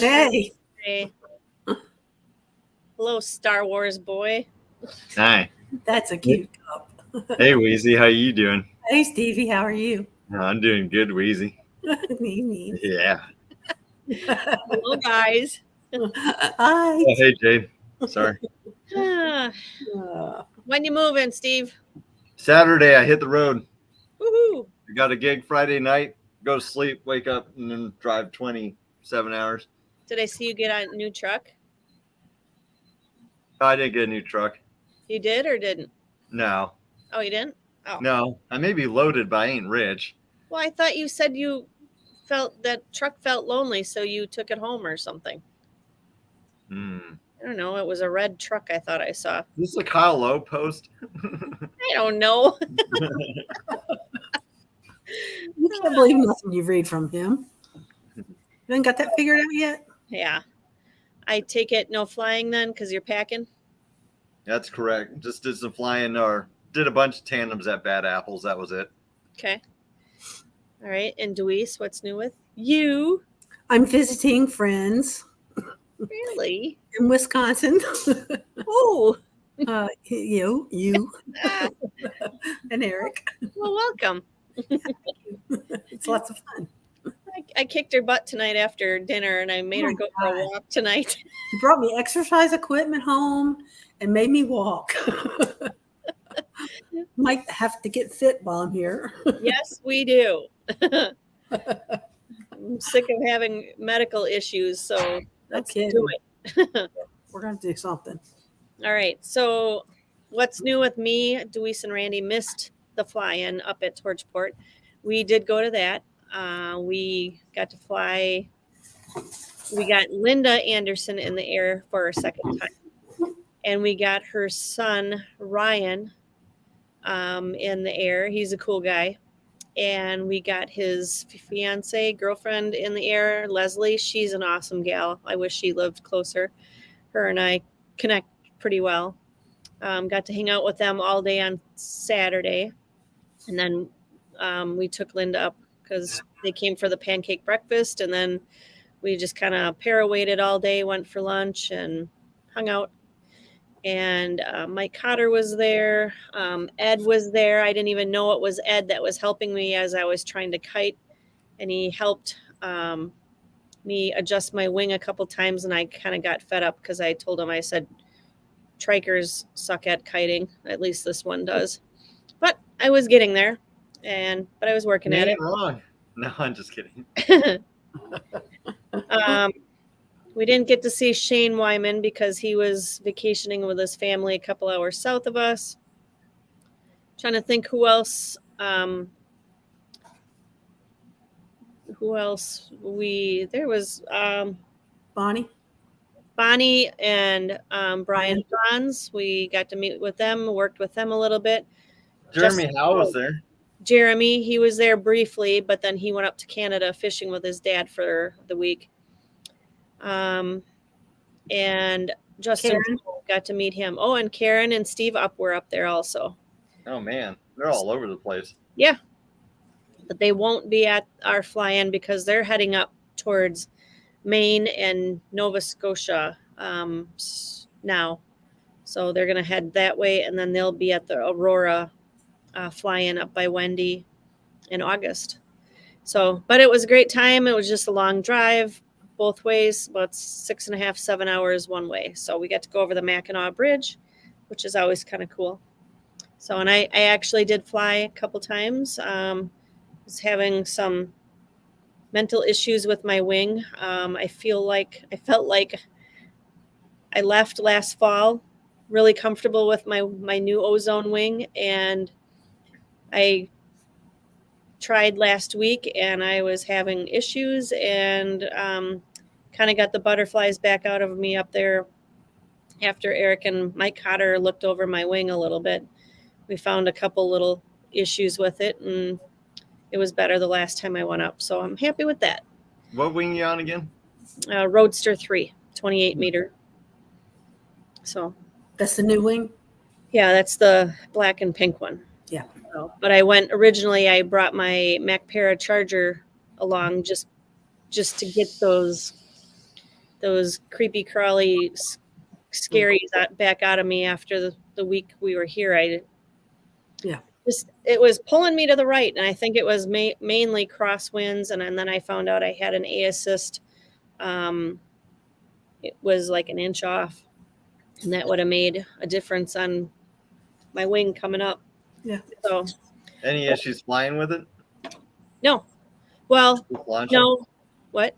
Hey. Hey. Hello, Star Wars boy. Hi. That's a cute cup. Hey, Wheezy. How you doing? Hey, Stevie. How are you? I'm doing good, Wheezy. Me. Yeah. Hello, guys. Hi. Oh, hey, Jade. Sorry. When you moving, Steve? Saturday, I hit the road. Woohoo! I got a gig Friday night. Go to sleep, wake up, and then drive 27 hours. Did I see you get on a new truck? I didn't get a new truck. You did or didn't? No. Oh, you didn't? Oh. No. I may be loaded, but I ain't rich. Well, I thought you said you felt that truck felt lonely, so you took it home or something. I don't know. It was a red truck I thought I saw. Is this a Kyle Lowe post? I don't know. You can't believe nothing you read from him. You haven't got that figured out yet? Yeah. I take it no flying then because you're packing? That's correct. Just did some flying or did a bunch of tandems at Bad Apples. That was it. Okay. All right. And Deweese, what's new with you? I'm visiting friends. Really? In Wisconsin. Oh. You. And Eric. Well, welcome. It's lots of fun. I kicked her butt tonight after dinner, and I made her go for a walk tonight. He brought me exercise equipment home and made me walk. Might have to get fit while I'm here. Yes, we do. I'm sick of having medical issues, so let's do it. We're going to do something. All right. So what's new with me? Deweese and Randy missed the fly-in up at Torchport. We did go to that. We got to fly. We got Linda Anderson in the air for a second time. And we got her son, Ryan, in the air. He's a cool guy. And we got his fiance, girlfriend in the air, Leslie. She's an awesome gal. I wish she lived closer. Her and I connect pretty well. Got to hang out with them all day on Saturday. And then we took Linda up because they came for the pancake breakfast. And then we just kind of para-waited all day, went for lunch and hung out. And Mike Cotter was there. Ed was there. I didn't even know it was Ed that was helping me as I was trying to kite. And he helped me adjust my wing a couple times. And I kind of got fed up because I told him, I said, trikers suck at kiting. At least this one does. But I was getting there. But I was working at it. Wrong. No, I'm just kidding. We didn't get to see Shane Wyman because he was vacationing with his family a couple hours south of us. Trying to think who else. There was Bonnie and Brian Franz. We got to meet with them, worked with them a little bit. Jeremy Howe was there. Jeremy, he was there briefly, but then he went up to Canada fishing with his dad for the week. And Justin got to meet him. Oh, and Karen and Steve were up there also. Oh man, they're all over the place. Yeah, but they won't be at our fly-in because they're heading up towards Maine and Nova Scotia now. So they're gonna head that way, and then they'll be at the Aurora fly-in up by Wendy in August. So, but it was a great time. It was just a long drive both ways, about 6.5, 7 hours one way. So we got to go over the Mackinac Bridge, which is always kind of cool. So, and I actually did fly a couple times. Was having some mental issues with my wing. I felt like I left last fall really comfortable with my new Ozone wing, and I tried last week and I was having issues and kind of got the butterflies back out of me up there after Eric and Mike Cotter looked over my wing a little bit. We found a couple little issues with it, and it was better the last time I went up. So I'm happy with that. What wing you on again? Roadster 3, 28 meter. So that's the new wing? Yeah, that's the black and pink one. Yeah. So, but I brought my MacPara charger along just to get those those creepy crawly scaries back out of me after the week we were here. It was pulling me to the right, and I think it was mainly crosswinds, and then I found out I had an A assist. It was like an inch off, and that would have made a difference on my wing coming up. Yeah. So Any issues flying with it? no. Well, Just launching? no. What?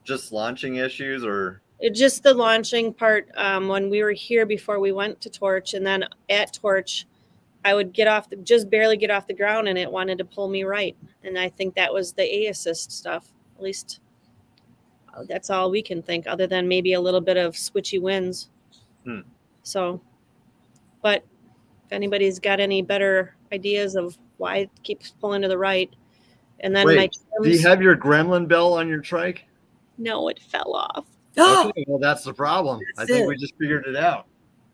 Just launching issues, or Just the launching part. When we were here before we went to Torch, and then at Torch, I would just barely get off the ground, and it wanted to pull me right. And I think that was the A assist stuff. At least that's all we can think, other than maybe a little bit of switchy winds. So, but if anybody's got any better ideas of why it keeps pulling to the right, and then wait, do you have your gremlin bell on your trike? No, it fell off. Oh, Okay, well, that's the problem. I think we just figured it out.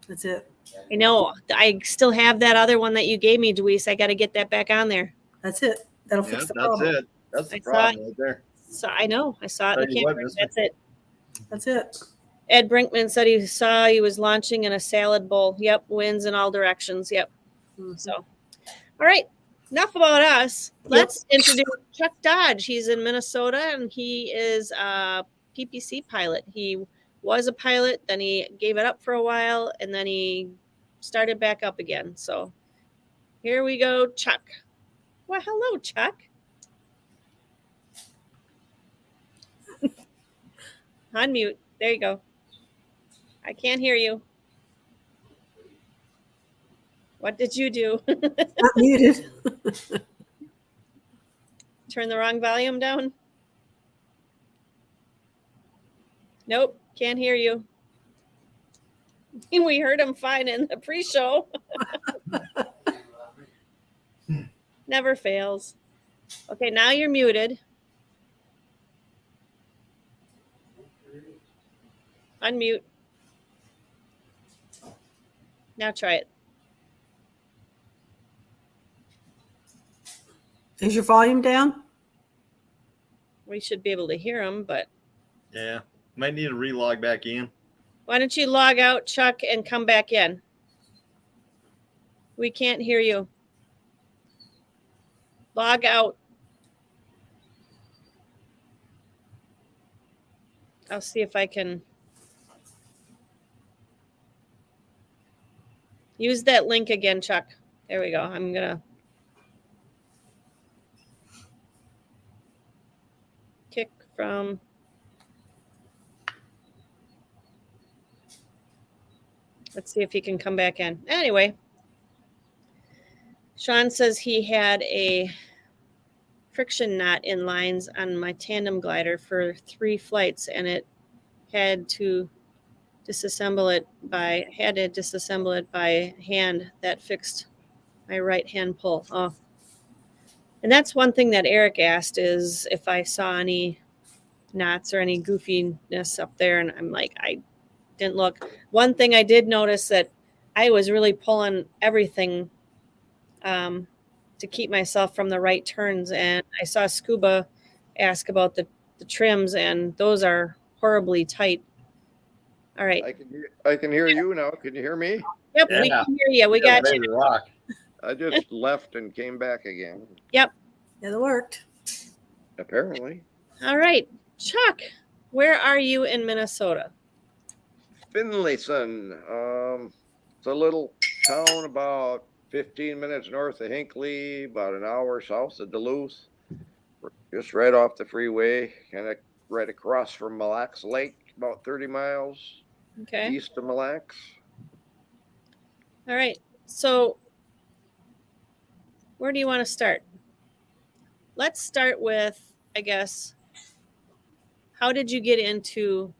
that's it. I know. I still have that other one that you gave me, Deweese. I got to get that back on there. That's it. That'll fix the problem. That's it. That's the I saw problem right there. So I know. I saw it in the Tell you what, camera. mister. That's it. That's it. Ed Brinkman said he was launching in a salad bowl. Yep, winds in all directions. Yep. So, all right. Enough about us. Let's introduce Chuck Dodge. He's in Minnesota, and he is a PPC pilot. He was a pilot, then he gave it up for a while, and then he started back up again. So here we go, Chuck. Well, hello, Chuck. Unmute. There you go. I can't hear you. What did you do? Not muted. Turn the wrong volume down? Nope, can't hear you. We heard him fine in the pre-show. Never fails. Okay, now you're muted. Unmute. Now try it. Is your volume down? We should be able to hear him, but Yeah, might need to relog back in. why don't you log out, Chuck, and come back in? We can't hear you. Log out. I'll see if I can use that link again, Chuck. There we go. I'm going to kick from. Let's see if he can come back in. Anyway, Sean says he had a friction knot in lines on my tandem glider for 3 flights, and it had to disassemble it by hand. That fixed my right hand pull. Oh, and that's one thing that Eric asked, is if I saw any knots or any goofiness up there, and I'm like, I didn't look. One thing I did notice, that I was really pulling everything to keep myself from the right turns, and I saw Scuba ask about the trims, and those are horribly tight. All right. I can hear you now. Can you hear me? Yep, Yeah. we can hear you. We got ready you. to rock. I just left and came back again, Yep. Yeah, that worked. apparently. All right. Chuck, where are you in Minnesota? Finlayson. It's a little town about 15 minutes north of Hinckley, about an hour south of Duluth. Just right off the freeway, kind of right across from Mille Lacs Lake, about 30 miles Okay. east of Mille Lacs. All right. So where do you want to start? Let's start with, I guess, how did you get into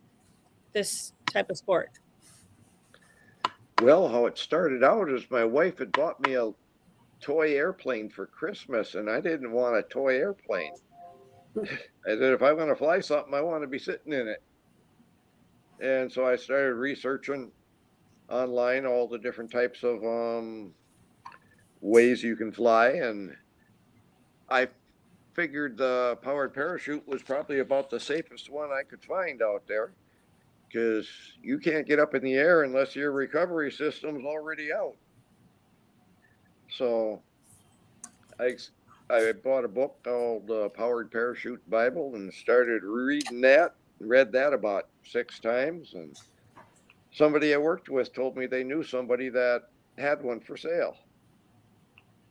this type of sport? Well, how it started out is my wife had bought me a toy airplane for Christmas, and I didn't want a toy airplane. I said, if I'm going to fly something, I want to be sitting in it. And so I started researching online all the different types of ways you can fly, and I figured the powered parachute was probably about the safest one I could find out there. because you can't get up in the air unless your recovery system's already out. So I bought a book called Powered Parachute Bible and started reading that. Read that about 6 times, and somebody I worked with told me they knew somebody that had one for sale.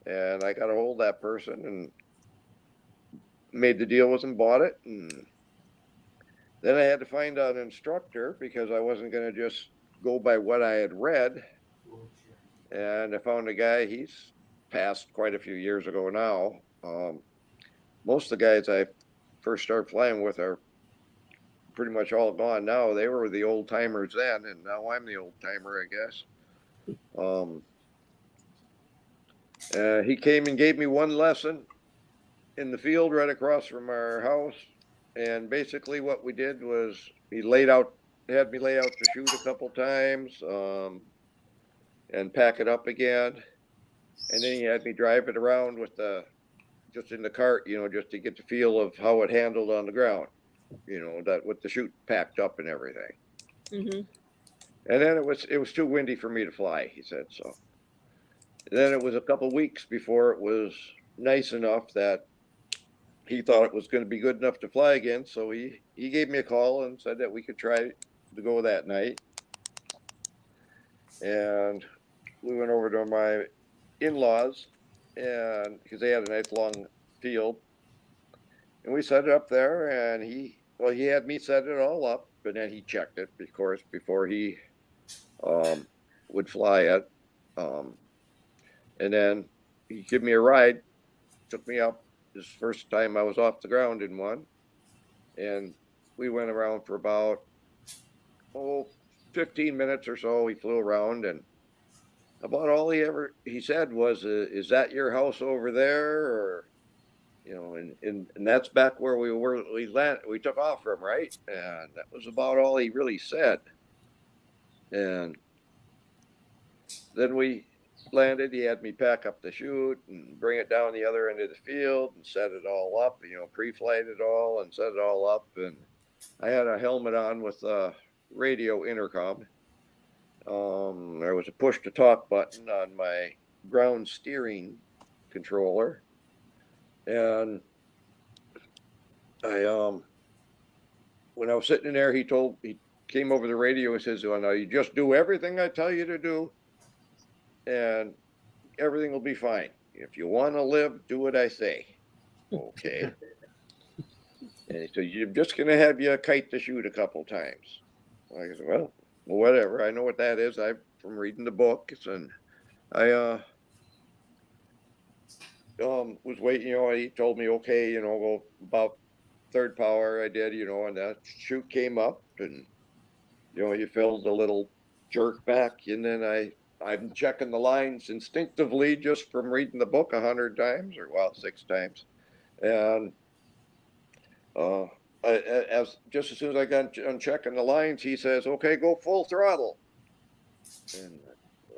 And I got a hold of that person and made the deal with them, bought it. And then I had to find an instructor because I wasn't going to just go by what I had read. And I found a guy, he's passed quite a few years ago now. Most of the guys I first started flying with are pretty much all gone now. They were the old timers then, and now I'm the old timer, I guess. He came and gave me one lesson in the field right across from our house. And basically what we did was he had me lay out the chute a couple times and pack it up again. And then he had me drive it around with just in the cart, just to get the feel of how it handled on the ground, that with the chute packed up and everything. Mm-hmm. And then it was too windy for me to fly, he said. So then it was a couple weeks before it was nice enough that he thought it was going to be good enough to fly again. So he gave me a call and said that we could try to go that night. And we went over to my in-laws, and because they had a nice long field, and we set it up there. And he had me set it all up, but then he checked it, of course, before he would fly it. And then he gave me a ride, took me up. This first time I was off the ground in one, and we went around for about 15 minutes or so. He flew around, and about all he said was, "Is that your house over there?" Or and that's back where we took off from, right? And that was about all he really said. And then we landed. He had me pack up the chute and bring it down the other end of the field and set it all up, pre-flight it all and set it all up. And I had a helmet on with a radio intercom. There was a push to talk button on my ground steering controller. And when I was sitting in there, he came over the radio and says, "Well, now you just do everything I tell you to do, and everything will be fine. If you want to live, do what I say." Okay. And so you're just going to have you kite the chute a couple times. I said, well, whatever. I know what that is. I'm from reading the books, and I was waiting. He told me, okay, go about third power. I did, and that chute came up, and you felt a little jerk back, and then I'm checking the lines instinctively just from reading the book 100 times, or 6 times. And just as soon as I got on checking the lines, he says, "Okay, go full throttle." And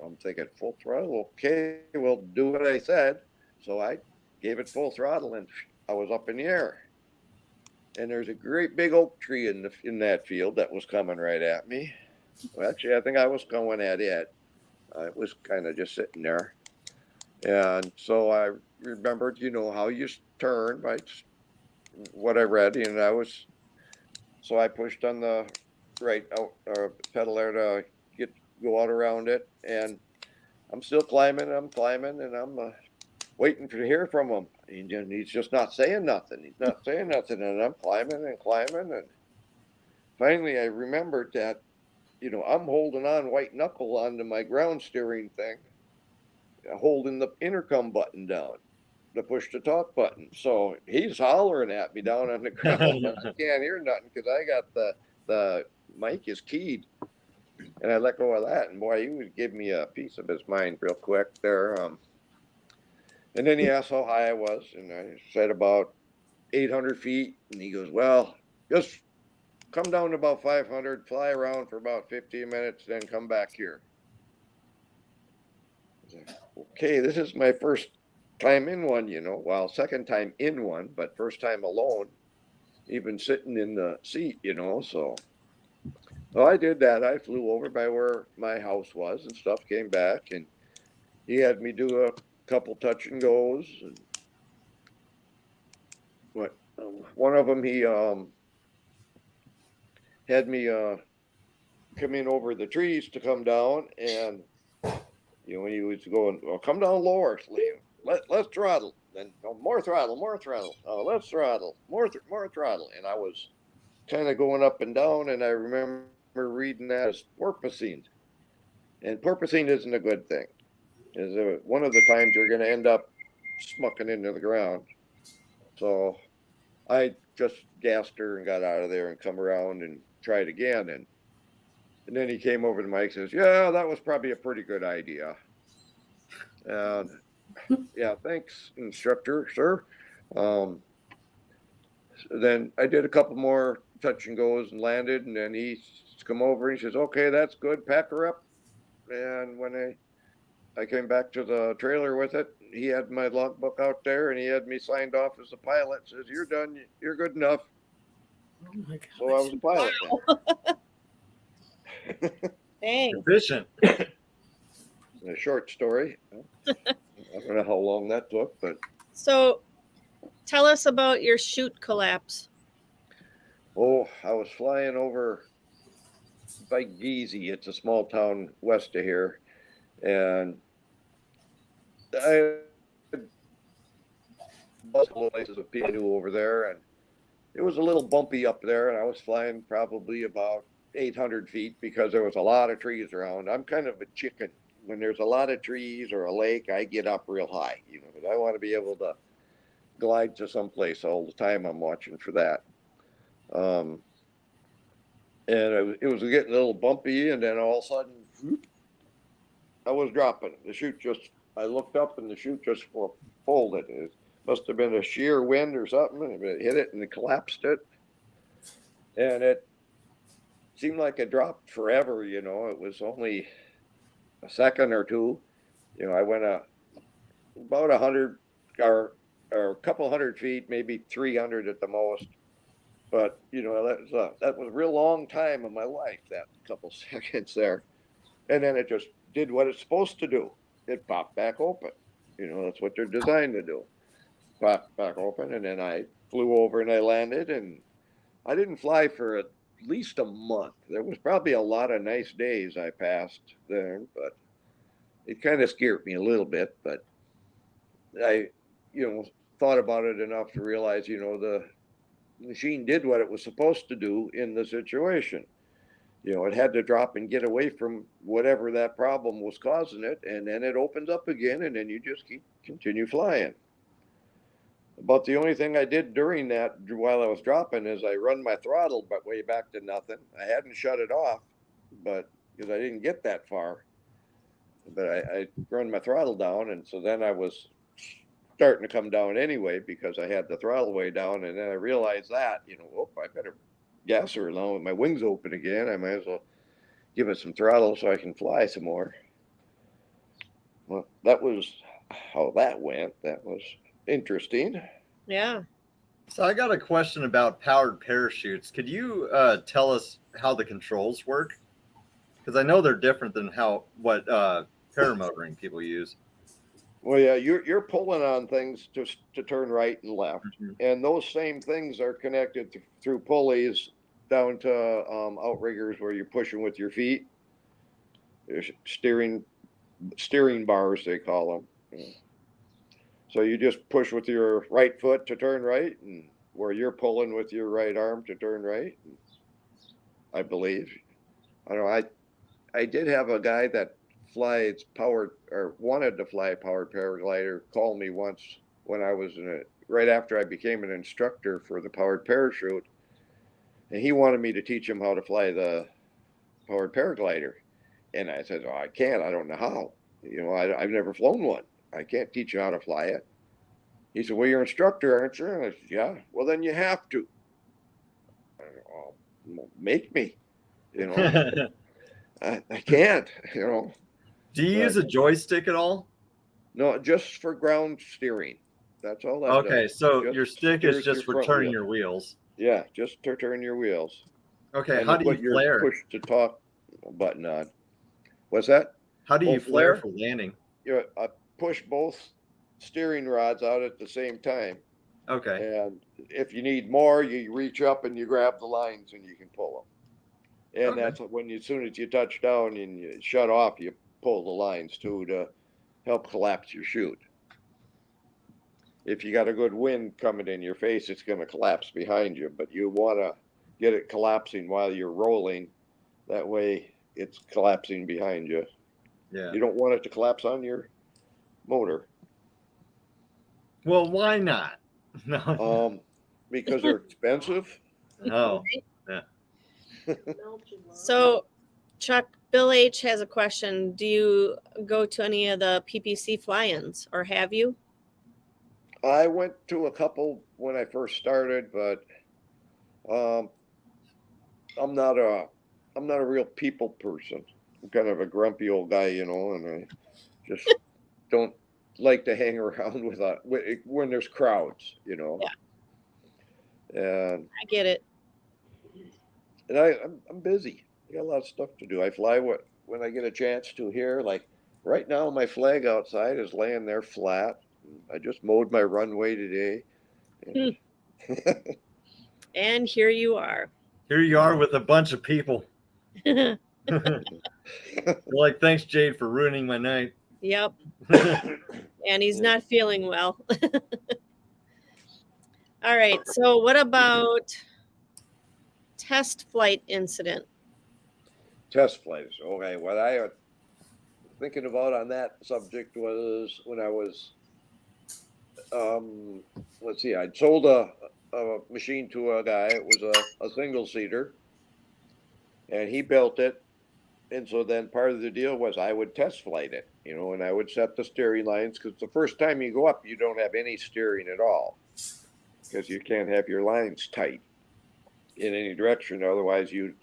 I'm thinking, full throttle? Okay, well, do what I said. So I gave it full throttle, and I was up in the air. And there's a great big oak tree in that field that was coming right at me. Well, actually, I think I was going at it. I was kind of just sitting there. And so I remembered, how you turn by what I read. So I pushed on the right pedal there to go out around it. And I'm still climbing, and I'm waiting to hear from him. He's just not saying nothing. He's not saying nothing. And I'm climbing. And finally, I remembered that, I'm holding on white knuckle onto my ground steering thing, holding the intercom button down, the push to talk button. So he's hollering at me down on the ground. I can't hear nothing because I got the mic is keyed. And I let go of that. And boy, he would give me a piece of his mind real quick there. And then he asked how high I was. And I said about 800 feet. And he goes, well, just come down to about 500, fly around for about 15 minutes, then come back here. I said, okay, this is my first time in one, second time in one, but first time alone, even sitting in the seat, so Oh, I did that. I flew over by where my house was and stuff, came back, and he had me do a couple touch and goes. And what? One of them, he had me come in over the trees to come down, and when he was going, "Well, come down lower, Liam. Let's throttle." Then more throttle, more throttle. Oh, let's throttle, more throttle. And I was kind of going up and down, and I remember reading that as porpoising, and porpoising isn't a good thing. Is one of the times you're going to end up smucking into the ground. So I just gassed her and got out of there and come around and tried again. And then he came over to Mike and says, "Yeah, that was probably a pretty good idea." And yeah, thanks, instructor, sir. Then I did a couple more touch and goes and landed, and then he come over and he says, "Okay, that's good. Pack her up." And when I came back to the trailer with it, he had my logbook out there, and he had me signed off as a pilot. Says, "You're done. You're good enough." Oh my gosh. So I was a pilot. Dang. Efficient. A short story. I don't know how long that took, but So tell us about your chute collapse. I was flying over by Geezy. It's a small town west of here, and I buzzed little places of people over there, and it was a little bumpy up there, and I was flying probably about 800 feet because there was a lot of trees around. I'm kind of a chicken. When there's a lot of trees or a lake, I get up real high, because I want to be able to glide to someplace all the time. I'm watching for that. And it was getting a little bumpy, and then all of a sudden, whoop, I was dropping. The chute I looked up, and the chute just folded. It must have been a sheer wind or something, and it hit it and it collapsed it. And it seemed like it dropped forever, it was only a second or two. I went about 100 or a couple hundred feet, maybe 300 at the most. But that was a real long time in my life, that couple seconds there. And then it just did what it's supposed to do. It popped back open. That's what they're designed to do. Popped back open, and then I flew over and I landed, and I didn't fly for at least a month. There was probably a lot of nice days I passed there, but it kind of scared me a little bit. But I, thought about it enough to realize, the machine did what it was supposed to do in the situation. It had to drop and get away from whatever that problem was causing it, and then it opens up again, and then you just continue flying. About the only thing I did during that while I was dropping is I run my throttle but way back to nothing. I hadn't shut it off, but because I didn't get that far, but I run my throttle down, and so then I was starting to come down anyway because I had the throttle way down, and then I realized that, I better gas her now with my wings open again. I might as well give it some throttle so I can fly some more. Well, that was how that went. That was interesting. Yeah. So I got a question about powered parachutes. Could you tell us how the controls work? Because I know they're different than what paramotoring people use. Well, yeah, you're pulling on things to turn right and left, Mm-hmm. and those same things are connected through pulleys down to outriggers where you're pushing with your feet. There's steering bars, they call them. So you just push with your right foot to turn right, and where you're pulling with your right arm to turn right, I believe. I don't know. I did have a guy that flies powered or wanted to fly a powered paraglider call me once when I was right after I became an instructor for the powered parachute, and he wanted me to teach him how to fly the powered paraglider. And I said, "Oh, I can't. I don't know how. I've never flown one. I can't teach you how to fly it." He said, "Well, you're an instructor, aren't you?" And I said, "Yeah." "Well, then you have to." I said, "Oh, make me. I can't. Do you use a joystick at all? No, just for ground steering. That's all that Okay, does. so Just your stick steers is just your for front turning wheel. your wheels. Yeah, just to turn your wheels. Okay, and how to do you put your flare? push to talk button on. What's that? How do Oh, you flare flare? for landing? I push both steering rods out at the same time. Okay. And if you need more, you reach up and you grab the lines and you can pull them. And Okay. that's when as soon as you touch down and you shut off, you pull the lines too to help collapse your chute. If you got a good wind coming in your face, it's going to collapse behind you, but you want to get it collapsing while you're rolling. That way it's collapsing behind you. Yeah. You don't want it to collapse on your motor. Well, why not? No. Because they're expensive. Oh, yeah. So, Chuck, Bill H has a question. Do you go to any of the PPC fly-ins, or have you? I went to a couple when I first started, but I'm not a real people person. I'm kind of a grumpy old guy, and I just don't like to hang around when there's crowds, Yeah. And I get it. I'm busy. I got a lot of stuff to do. I fly when I get a chance to here. Like right now, my flag outside is laying there flat. I just mowed my runway today. And here you are. Here you are with a bunch of people. You're like, thanks, Jade, for ruining my night. Yep. And he's not feeling well. All right. So, what about test flight incident? Test flights. Okay. What I was thinking about on that subject was when I was, let's see, I'd sold a machine to a guy. It was a single seater, and he built it. And so then part of the deal was I would test flight it, and I would set the steering lines because the first time you go up, you don't have any steering at all because you can't have your lines tight in any direction. Otherwise, you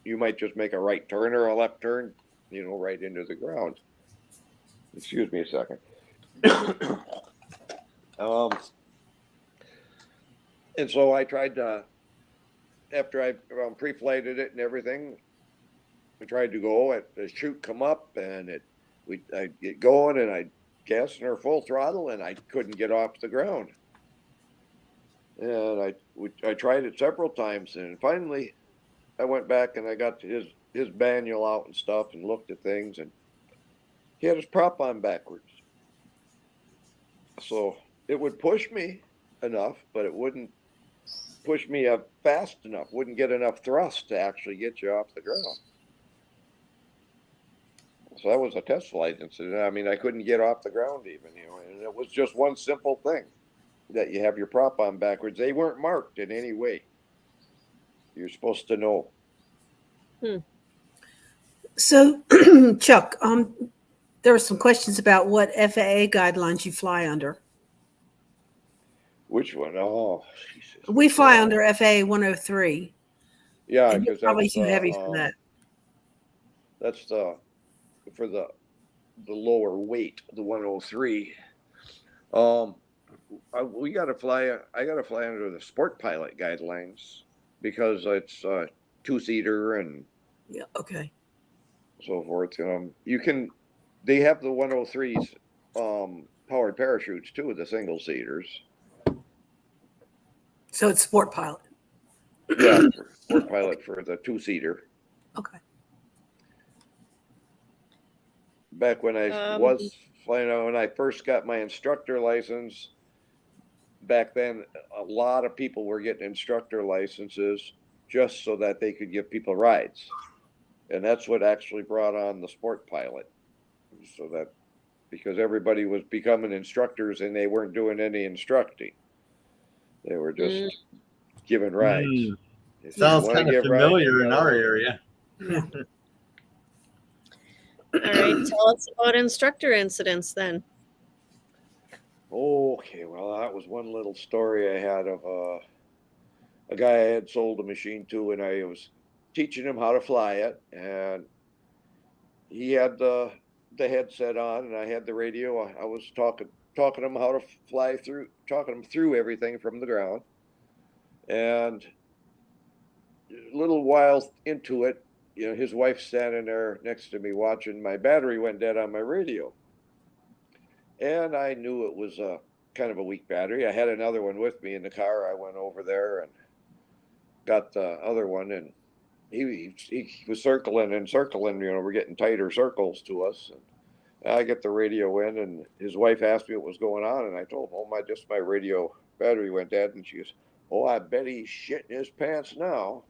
might just make a right turn or a left turn, right into the ground. Excuse me a second. And so I tried to, after I pre-flighted it and everything, I tried to go at the chute come up and I'd get going and I'd gas in her full throttle and I couldn't get off the ground. And I tried it several times and finally I went back and I got his manual out and stuff and looked at things and he had his prop on backwards. So it would push me enough, but it wouldn't push me up fast enough, wouldn't get enough thrust to actually get you off the ground. So that was a test flight incident. I mean, I couldn't get off the ground even, and it was just one simple thing that you have your prop on backwards. They weren't marked in any way. You're supposed to know. So, Chuck, there were some questions about what FAA guidelines you fly under. Which one? Oh, Jesus. We fly under FAA 103. Yeah, And you're because probably that's too heavy for that. That's for the lower weight, the 103. We got to fly. I got to fly under the Sport Pilot guidelines because it's two-seater and Yeah. Okay. so forth. They have the 103s powered parachutes too, the single seaters. So it's Sport Pilot. Yeah, Sport Pilot for the two-seater. Okay. Back when I was flying, when I first got my instructor license, back then a lot of people were getting instructor licenses just so that they could give people rides. And that's what actually brought on the Sport Pilot. So that because everybody was becoming instructors and they weren't doing any instructing. They were just giving rides. Sounds kind of familiar in our area. Yeah. All right. Tell us about instructor incidents then. Okay, well, that was one little story I had of a guy I had sold a machine to, and I was teaching him how to fly it, and he had the headset on, and I had the radio. I was talking him how to fly through, talking him through everything from the ground, and a little while into it, his wife's standing there next to me watching. My battery went dead on my radio. And I knew it was kind of a weak battery. I had another one with me in the car. I went over there and got the other one, and he was circling and circling. We're getting tighter circles to us. And I get the radio in, and his wife asked me what was going on, and I told him, my radio battery went dead. And she goes, "Oh, I bet he's shitting his pants now."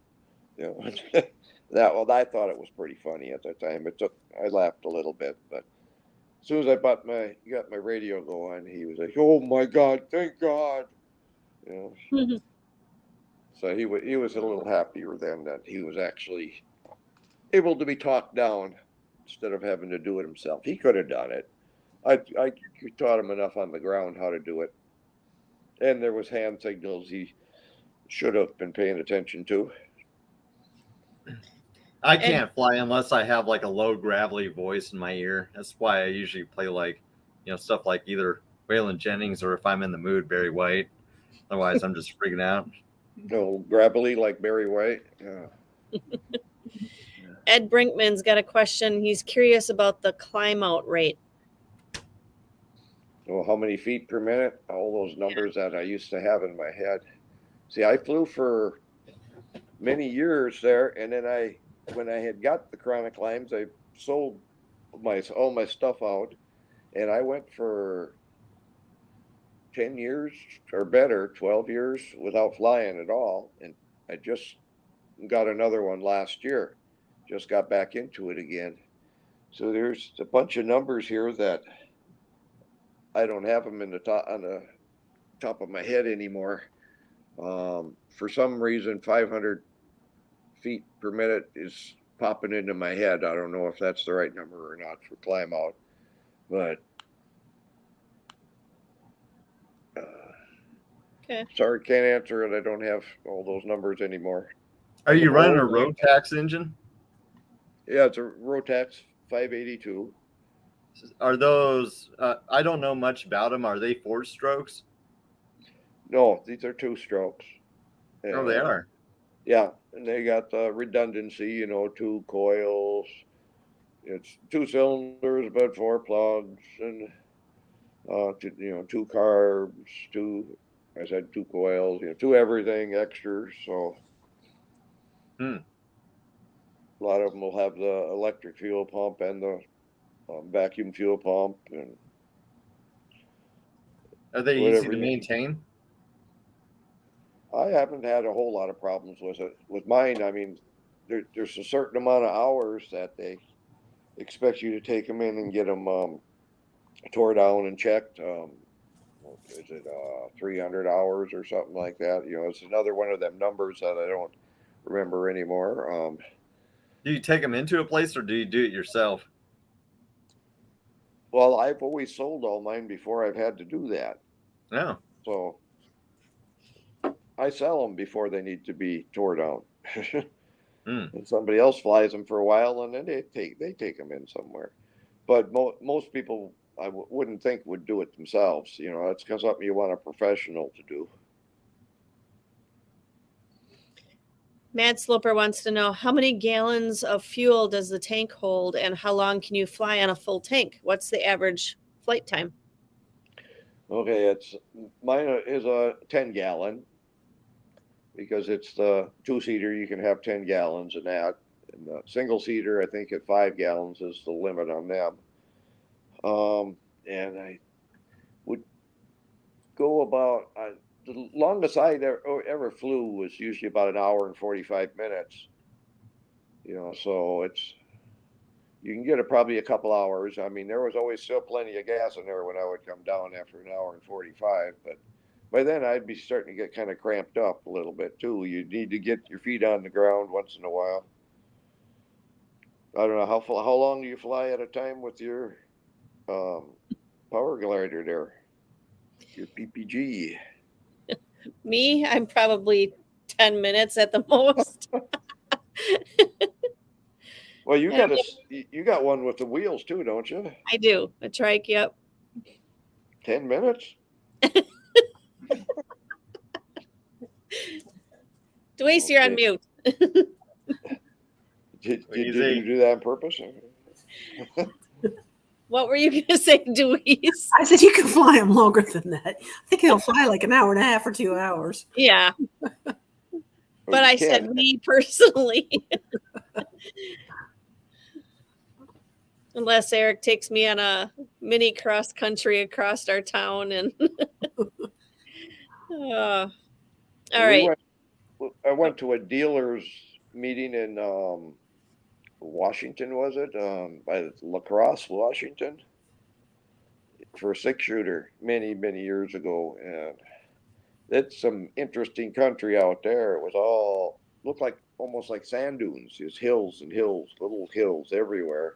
I thought it was pretty funny at the time. I laughed a little bit, but as soon as I got my radio going, he was like, "Oh my God, thank God!" So he was a little happier then that he was actually able to be talked down instead of having to do it himself. He could have done it. I taught him enough on the ground how to do it, and there was hand signals he should have been paying attention to. I can't fly unless I have like a low gravelly voice in my ear. That's why I usually play like, stuff like either Waylon Jennings or if I'm in the mood, Barry White. Otherwise, I'm just freaking out. Gravelly like Barry White. Yeah. Ed Brinkman's got a question. He's curious about the climb out rate. Well, how many feet per minute? All those numbers that I used to have in my head. See, I flew for many years there, and then when I had got the chronic climbs, I sold all my stuff out, and I went for 10 years or better, 12 years without flying at all. And I just got another one last year, just got back into it again. So there's a bunch of numbers here that I don't have them on the top of my head anymore. For some reason, 500 feet per minute is popping into my head. I don't know if that's the right number or not for climb out, but Okay. Sorry, can't answer it. I don't have all those numbers anymore. Are you running a Rotax engine? Yeah, it's a Rotax 582. Are those, I don't know much about them. Are they 4 strokes? No, these are 2 strokes. Oh, they are. Yeah, and they got the redundancy, 2 coils. It's 2 cylinders, but 4 plugs, and 2 carbs, 2 coils, 2 everything extras. So a lot of them will have the electric fuel pump and the vacuum fuel pump. And are they easy to maintain? I haven't had a whole lot of problems with it. With mine, I mean, there's a certain amount of hours that they expect you to take them in and get them tore down and checked. Is it 300 hours or something like that? It's another one of them numbers that I don't remember anymore. Do you take them into a place or do you do it yourself? Well, I've always sold all mine before I've had to do that. No. So I sell them before they need to be tore down. And somebody else flies them for a while, and then they take them in somewhere. But most people I wouldn't think would do it themselves. That's because something you want a professional to do. Matt Sloper wants to know, how many gallons of fuel does the tank hold, and how long can you fly on a full tank? What's the average flight time? Okay, mine is a 10-gallon because it's the 2-seater. You can have 10 gallons in that. And the single-seater, I think at 5 gallons is the limit on them. And I would go about the longest I ever flew was usually about 1 hour and 45 minutes. So you can get it probably a couple hours. I mean, there was always still plenty of gas in there when I would come down after 1 hour and 45. But by then I'd be starting to get kind of cramped up a little bit too. You need to get your feet on the ground once in a while. I don't know how long do you fly at a time with your power glider there, your PPG? Me, I'm probably 10 minutes at the most. Well, you got one with the wheels too, don't you? I do. A trike, yep. 10 minutes? Dwayne, you're on mute. Did What do you you think? do that on purpose? What were you going to say, Dewey's? I said you can fly them longer than that. I think they'll fly like an hour and a half or 2 hours. Yeah, Well, but you I said can't. me personally. Unless Eric takes me on a mini cross country across our town and all right. I went to a dealer's meeting in Washington, was it? By La Crosse, Washington, for a 6-shooter many, many years ago. And it's some interesting country out there. It was all, looked like almost like sand dunes, just hills and hills, little hills everywhere.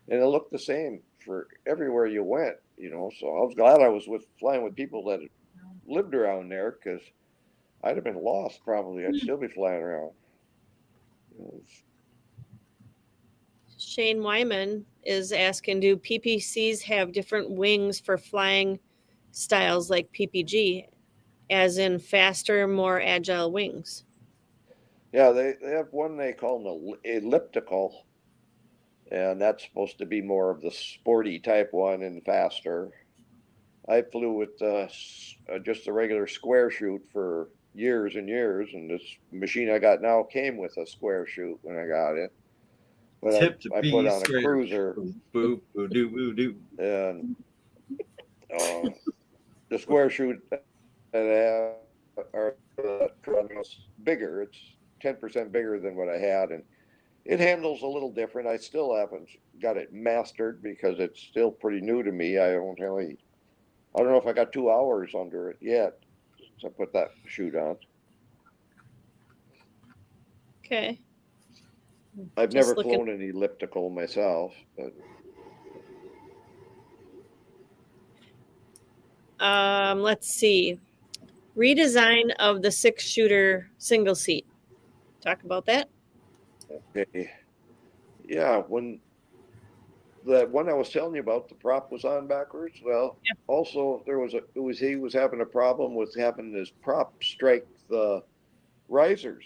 And it looked the same for everywhere you went, So I was glad I was flying with people that had lived around there, because I'd have been lost probably. I'd still be flying around. Shane Wyman is asking, do PPCs have different wings for flying styles like PPG, as in faster, more agile wings? Yeah, they have one they call an elliptical, and that's supposed to be more of the sporty type one and faster. I flew with just a regular square shoot for years and years, and this machine I got now came with a square shoot when I got it. But Tip to I be put on a square. cruiser, Boo, boo, doo, boo, doo. and the square shoot that I have are bigger. It's 10% bigger than what I had, and it handles a little different. I still haven't got it mastered because it's still pretty new to me. I don't know if I got 2 hours under it yet since I put that shoot on. Okay. I've Just never looking- flown an elliptical myself, but let's see. Redesign of the 6-shooter single seat. Talk about that. okay. Yeah, when that one I was telling you about, the prop was on backwards. Well, Yeah. also he was having a problem with having his prop strike the risers.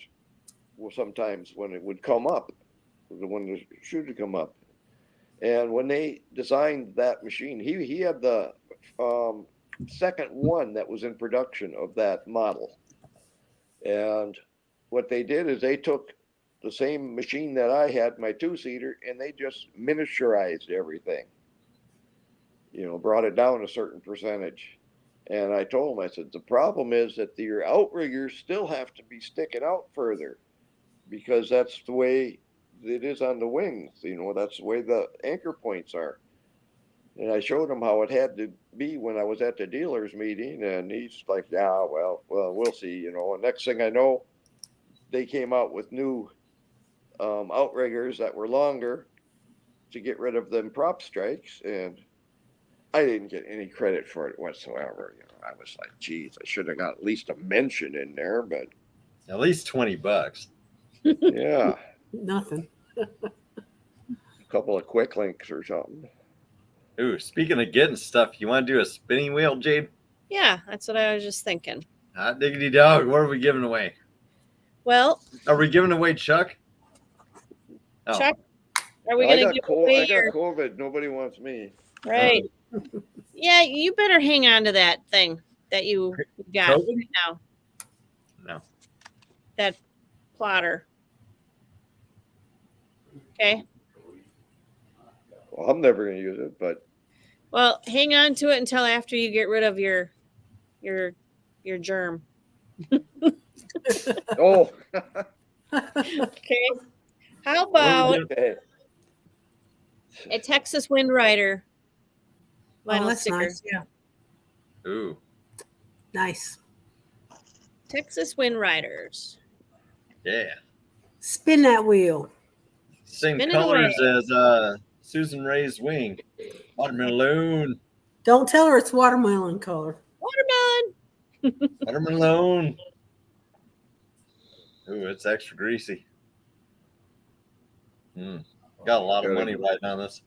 Well, sometimes when it would come up, when the chute would come up, and when they designed that machine, he had the second one that was in production of that model, and what they did is they took the same machine that I had, my 2-seater, and they just miniaturized everything. Brought it down a certain percentage. And I told them, I said, the problem is that your outriggers still have to be sticking out further, because that's the way it is on the wings. That's the way the anchor points are. And I showed him how it had to be when I was at the dealer's meeting, and he's like, yeah, well, we'll see. And next thing I know, they came out with new outriggers that were longer to get rid of them prop strikes, and I didn't get any credit for it whatsoever. I was like, geez, I should have got at least a mention in there, but At least $20. yeah, Nothing. a couple of quick links or something. Ooh, speaking of getting stuff, you want to do a spinning wheel, Jade? Yeah, that's what I was just thinking. Hot diggity dog. What are we giving away? Well, Are we giving away Chuck? Oh. Chuck, are we I going to give away I got your... COVID. Nobody wants me. Right. Yeah, you better hang on to that thing that you got COVID? right now. No. That plotter. Okay. Well, I'm never going to use it, but Well, hang on to it until after you get rid of your germ. oh, Okay. How about okay. a Texas Wind Rider Oh, vinyl that's sticker? nice. Yeah, Ooh. nice. Texas Wind Riders. Yeah. Spin that wheel. Same Spin it colors as Susan Ray's wing. Watermelon. Don't tell her it's watermelon color. Watermelon. Watermelon. Ooh, it's extra greasy. Got a lot of money riding on this.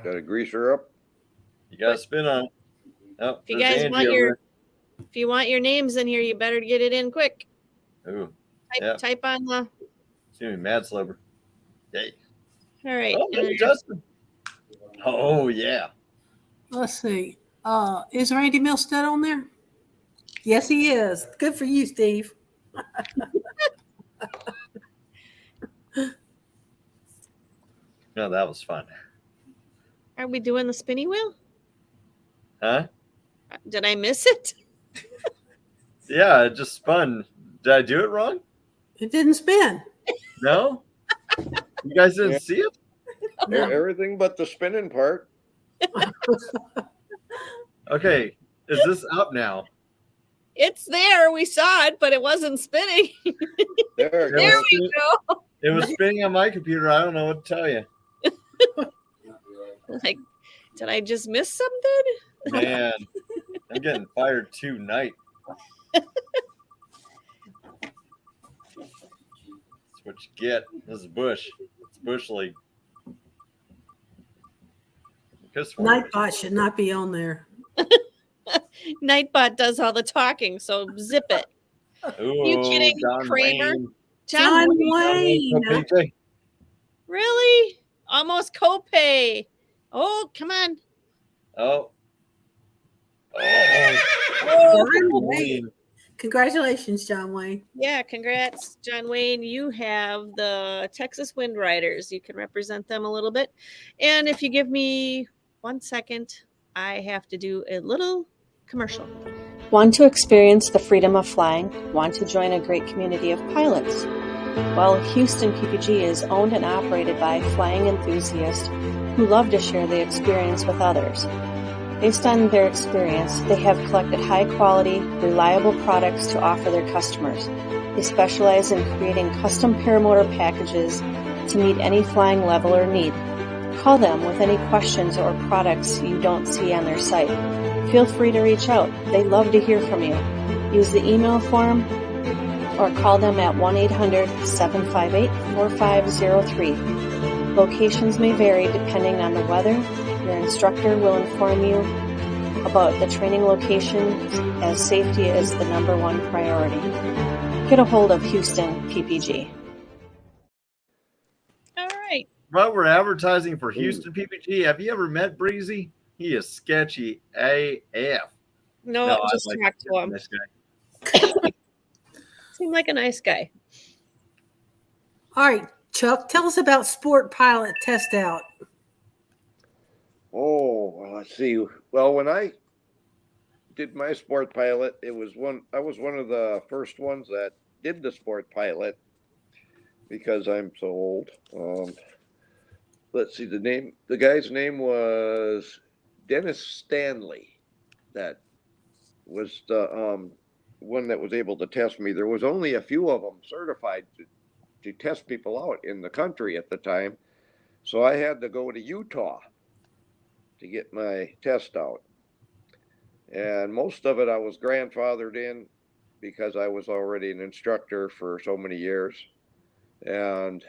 Got a greaser up. You got to spin on it. Oh, If you there's guys Angie want over if you want your names in here, you better get it in quick. there. Ooh. Type on the It's gonna be mad slobber. Yay. All right. Oh, and there's Justin. Oh yeah. Let's see. Is Randy Milstead on there? Yes, he is. Good for you, Steve. No, that was fun. are we doing the spinny wheel? Huh? Did I miss it? Yeah, it just spun. Did I do it wrong? It didn't spin. No? You guys didn't Yeah. see it? No. Everything but the spinning part. Okay. Is this up now? It's there. We saw it, but it wasn't spinning. There it There goes. we go. It was spinning on my computer. I don't know what to tell you. Like, did I just miss something? Man, I'm getting fired tonight. That's what you get. This is Bush. It's Bush League. Nightbot should not be on there. Nightbot does all the talking, so zip it. Ooh, You kidding, John Kramer? Wayne. John Wayne. Wayne. Okay. Really? Almost copay. Oh, come on. Oh. John Wayne. Congratulations, John Wayne. Yeah, congrats, John Wayne. You have the Texas Wind Riders. You can represent them a little bit. And if you give me 1 second, I have to do a little commercial. Want to experience the freedom of flying? Want to join a great community of pilots? Well, Houston PPG is owned and operated by flying enthusiasts who love to share the experience with others. Based on their experience, they have collected high-quality, reliable products to offer their customers. They specialize in creating custom paramotor packages to meet any flying level or need. Call them with any questions or products you don't see on their site. Feel free to reach out. They love to hear from you. Use the email form or call them at 1-800-758-4503. Locations may vary depending on the weather. Your instructor will inform you about the training location as safety is the #1 priority. Get a hold of Houston PPG. All right. Well, we're advertising for Houston PPG. Have you ever met Breezy? He is sketchy AF. No, I just like talk to him. this guy. Seemed like a nice guy. All right, Chuck, tell us about Sport Pilot Test Out. Oh, well, let's see. Well, when I did my sport pilot, I was one of the first ones that did the sport pilot because I'm so old. Let's see, the guy's name was Dennis Stanley. That was the one that was able to test me. There was only a few of them certified to test people out in the country at the time. So I had to go to Utah to get my test out. And most of it I was grandfathered in because I was already an instructor for so many years. And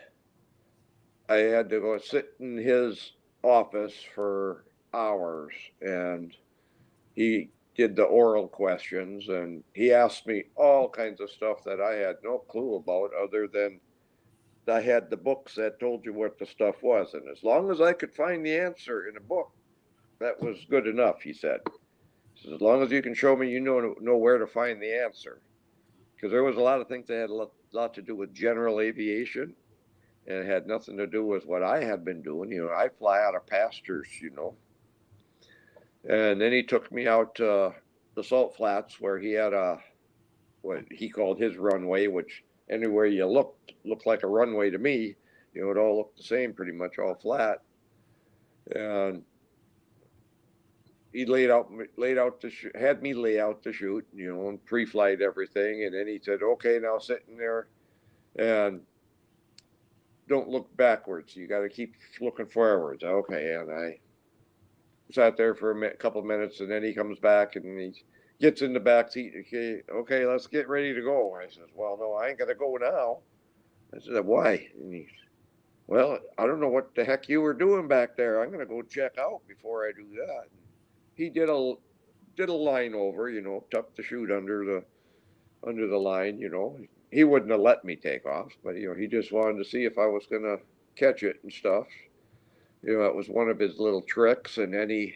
I had to go sit in his office for hours, and he did the oral questions, and he asked me all kinds of stuff that I had no clue about other than I had the books that told you what the stuff was. And as long as I could find the answer in a book, that was good enough, he said. So as long as you can show me you know where to find the answer. Because there was a lot of things that had a lot to do with general aviation, and it had nothing to do with what I had been doing. You know, I fly out of pastures, you know. And then he took me out to the Salt Flats where he had what he called his runway, which anywhere you looked like a runway to me. You know, it all looked the same, pretty much all flat. And he had me lay out the chute, you know, and pre-flight everything. And then he said, okay, now sit in there and don't look backwards. You got to keep looking forwards. Okay. And I sat there for a couple of minutes, and then he comes back and he gets in the back seat. Okay, let's get ready to go. I says, well, no, I ain't got to go now. I said, why? And he said, well, I don't know what the heck you were doing back there. I'm going to go check out before I do that. And he did a line over, you know, tucked the chute under the line, you know, he wouldn't have let me take off, but he just wanted to see if I was gonna catch it and stuff. It was one of his little tricks, and then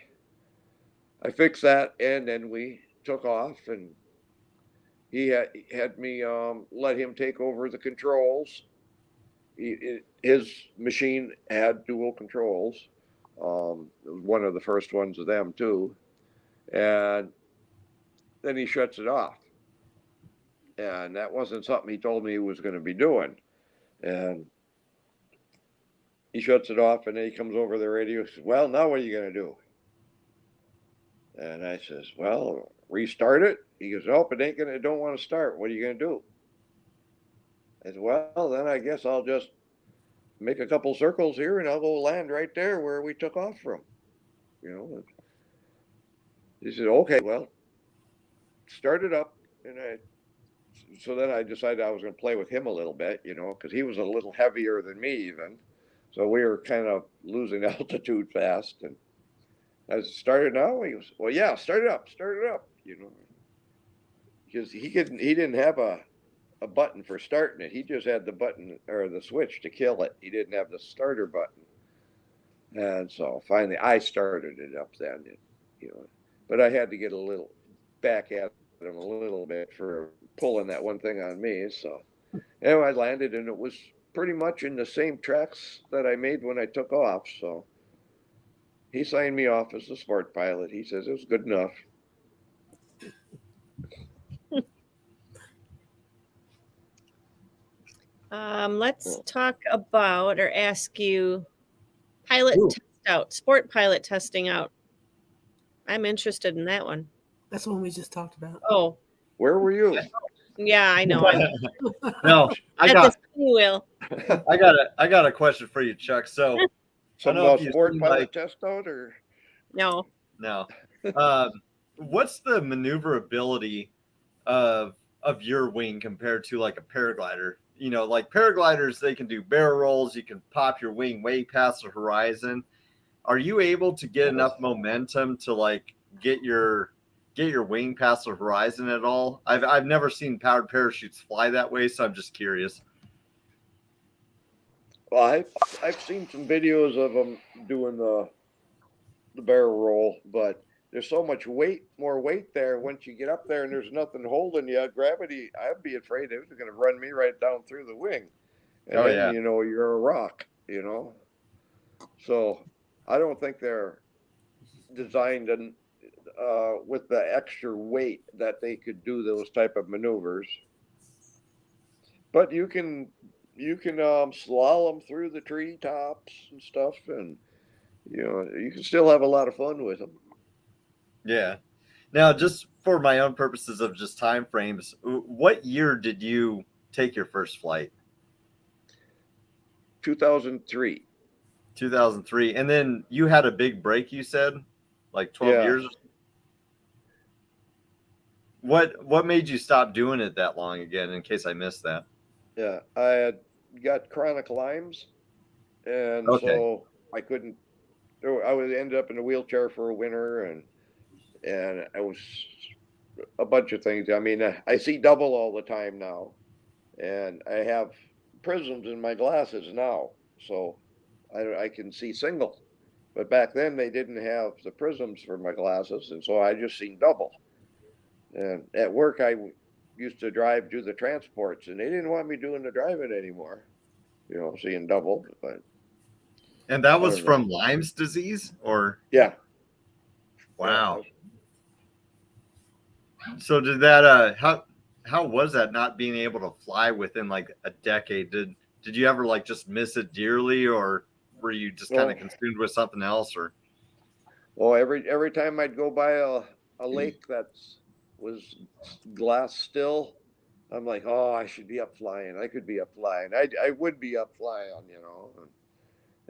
I fixed that, and then we took off, and he had me let him take over the controls. His machine had dual controls. It was one of the first ones of them too, and then he shuts it off. And that wasn't something he told me he was going to be doing. And he shuts it off, and then he comes over the radio and says, "Well, now what are you going to do?" And I says, "Well, restart it." He goes, "Nope, it don't want to start. What are you going to do?" I said, "Well, then I guess I'll just make a couple circles here, and I'll go land right there where we took off from." He said, "Okay, well, start it up." And so then I decided I was going to play with him a little bit, because he was a little heavier than me even. So we were kind of losing altitude fast. And I said, "Start it now?" He goes, "Well, yeah, start it up, because he didn't have a button for starting it. He just had the button or the switch to kill it. He didn't have the starter button. And so finally I started it up then, but I had to get a little back at him a little bit for pulling that one thing on me. So anyway, I landed, and it was pretty much in the same tracks that I made when I took off. So he signed me off as a sport pilot. He says it was good enough. Let's talk about or ask you pilot Ooh. test out, sport pilot testing out. I'm interested in that one. That's the one we just talked about. Oh, Where were you? yeah, I know. No, I At the got spinny wheel. I got a question for you, Chuck. So Some know if you've sport seen, pilot like- test out, or No. no. What's the maneuverability of your wing compared to like a paraglider? Like paragliders, they can do barrel rolls. You can pop your wing way past the horizon. Are you able to get enough momentum to like get your wing past the horizon at all? I've never seen powered parachutes fly that way, so I'm just curious. well, I've seen some videos of them doing the barrel roll, but there's so much more weight there. Once you get up there and there's nothing holding you, gravity, I'd be afraid it was going to run me right down through the wing. And Oh, then, yeah. you're a rock, So I don't think they're designed with the extra weight that they could do those type of maneuvers. But you can slalom through the treetops and stuff, and you can still have a lot of fun with them. Yeah. Now, just for my own purposes of just time frames, what year did you take your first flight? 2003. 2003. And then you had a big break, you said? Like 12 Yeah. years? What made you stop doing it that long again, in case I missed that? Yeah, I had got chronic Lyme's, and Okay. so I couldn't. I would end up in a wheelchair for a winter, and I was a bunch of things. I mean, I see double all the time now, and I have prisms in my glasses now, so I can see single. But back then they didn't have the prisms for my glasses, and so I just seen double. And at work I used to do the transports, and they didn't want me doing the driving anymore. Seeing double, but And that was I don't from Lyme's disease, or? yeah. Wow. So did that how was that not being able to fly within like a decade? Did you ever like just miss it dearly, or were you just kind of consumed with something else? Or Well, every time I'd go by a lake that was glass still, I'm like, oh, I should be up flying. I could be up flying. I would be up flying,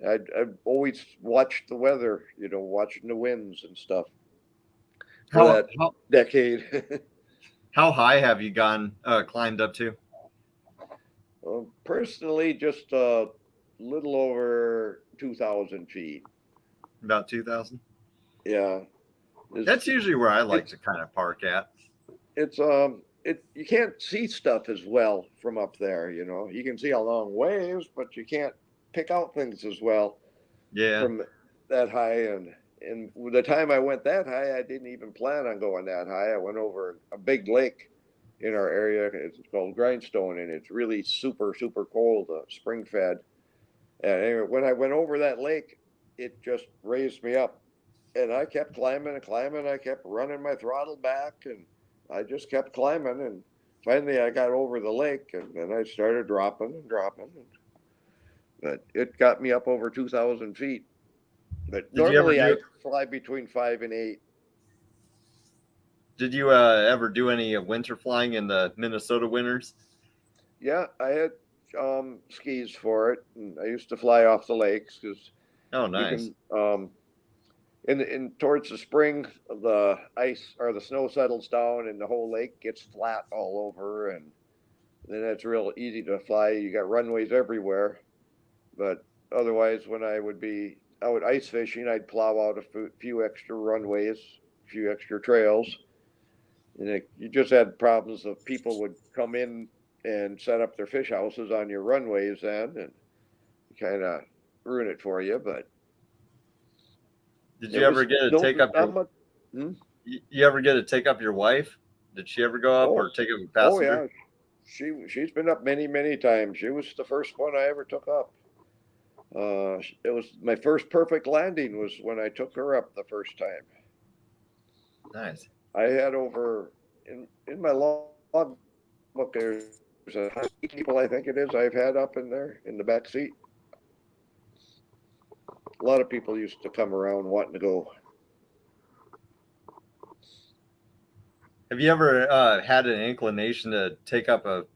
I'd always watch the weather, watching the winds and stuff. For that decade. How high have you climbed up to? Personally, just a little over 2,000 feet. About 2,000? Yeah. That's usually where I like to kind of park at. It's you can't see stuff as well from up there. You know, you can see a long ways, but you can't pick out things as well Yeah. from that high. And the time I went that high, I didn't even plan on going that high. I went over a big lake in our area. It's called Grindstone, and it's really super cold, spring fed. And anyway, when I went over that lake, it just raised me up, and I kept climbing and climbing. I kept running my throttle back, and I just kept climbing. And finally, I got over the lake, and then I started dropping and dropping. But it got me up over 2,000 feet. But Did you ever normally do? I fly between 5 and 8. Did you ever do any winter flying in the Minnesota winters? Yeah, I had skis for it, and I used to fly off the lakes because Oh, you nice. can in towards the spring, the ice or the snow settles down, and the whole lake gets flat all over, and then it's real easy to fly. You got runways everywhere, but otherwise, when I would be out ice fishing, I'd plow out a few extra runways, a few extra trails, and you just had problems of people would come in and set up their fish houses on your runways then, and kind of ruin it for you. But Did it you ever was get to no, take up not much. Hmm? you ever get to take up your wife? Did she ever go up Oh, or take up a oh passenger? yeah, she's been up many times. She was the first one I ever took up. It was my first perfect landing was when I took her up the first time. Nice. I had over in my log book. There's a 100 people I think it is I've had up in there in the back seat. A lot of people used to come around wanting to go. Have you ever had an inclination to take up a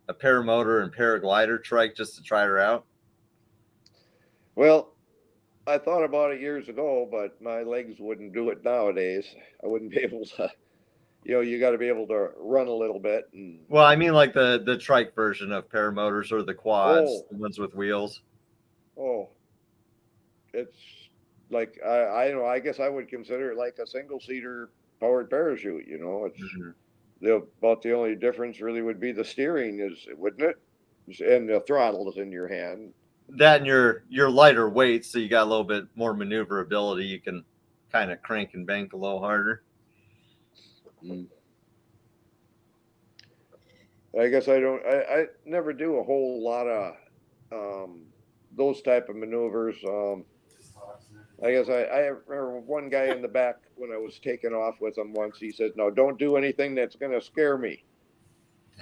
paramotor and paraglider trike just to try her out? Well, I thought about it years ago, but my legs wouldn't do it nowadays. I wouldn't be able to. You got to be able to run a little bit. And Well, I mean like the trike version of paramotors or the quads, the ones with wheels. oh, it's like I don't know. I guess I would consider it like a single seater powered parachute. It's about the only difference really would be the steering, wouldn't it? And the throttle is in your hand. That and you're lighter weight, so you got a little bit more maneuverability. You can kind of crank and bank a little harder. Mm. I guess I don't. I never do a whole lot of those type of maneuvers. I guess I remember one guy in the back when I was taking off with him once. He said, "No, don't do anything that's going to scare me."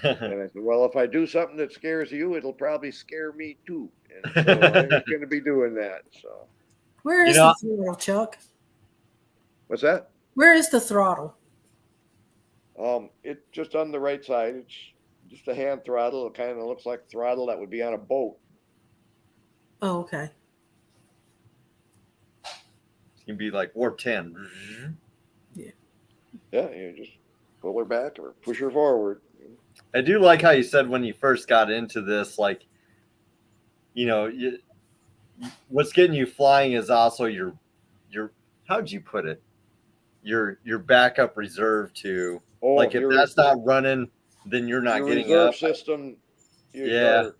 And I said, "Well, if I do something that scares you, it'll probably scare me too." And so I ain't going to be doing that. So Where is the throttle, Chuck? what's that? Where is the throttle? It's just on the right side. It's just a hand throttle. It kind of looks like throttle that would be on a boat. Oh, okay. It can be like warp 10. Yeah. Yeah, you just pull her back or push her forward. I do like how you said when you first got into this, like, what's getting you flying is also your how'd you put it? Your backup reserve to like if that's not running, then you're not getting reserve up. system. Yeah.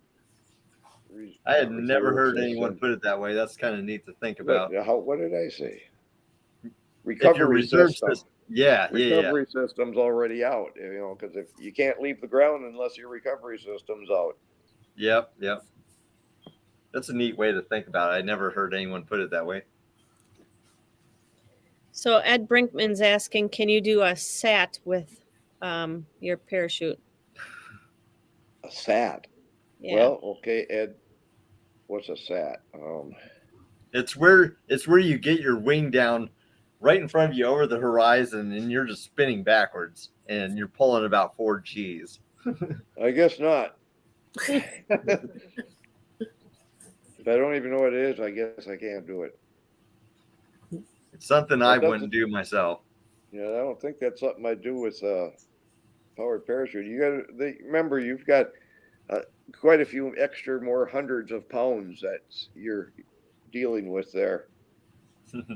I had never heard anyone put it that way. That's kind of neat to think about. What did I say? Recovery system. Yeah. Recovery system's already out, because if you can't leave the ground unless your recovery system's out. Yep. That's a neat way to think about it. I never heard anyone put it that way. So Ed Brinkman's asking, can you do a SAT with your parachute? A SAT? Yeah. Well, okay, Ed. What's a SAT? It's where you get your wing down right in front of you over the horizon, and you're just spinning backwards, and you're pulling about 4 Gs. I guess not. If I don't even know what it is, I guess I can't do it. It's something I wouldn't do myself. Yeah, I don't think that's something I do with powered parachute. Remember, you've got quite a few extra, more hundreds of pounds that you're dealing with there.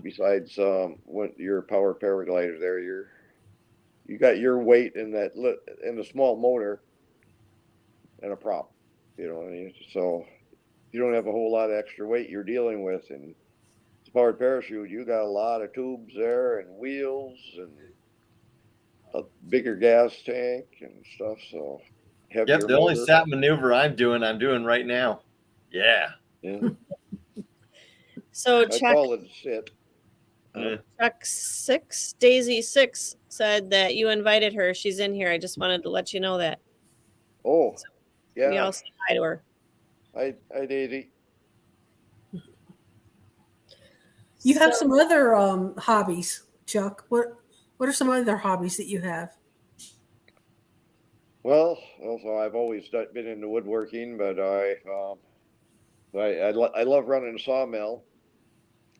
Besides when your power paraglider there, you got your weight in that in a small motor and a prop. You know what I mean? So you don't have a whole lot of extra weight you're dealing with, and it's a powered parachute. You got a lot of tubes there and wheels and a bigger gas tank and stuff. So heavier Yep, the only motor. sap maneuver I'm doing right now. Yeah. Yeah. So I call it a sit. Chuck 6, Daisy 6 said that you invited her. She's in here. I just wanted to let you know that. Oh, We yeah. all say hi to her. I Daisy. You have So- some other hobbies, Chuck. What are some other hobbies that you have? Well, also I've always been into woodworking, but I love running a sawmill.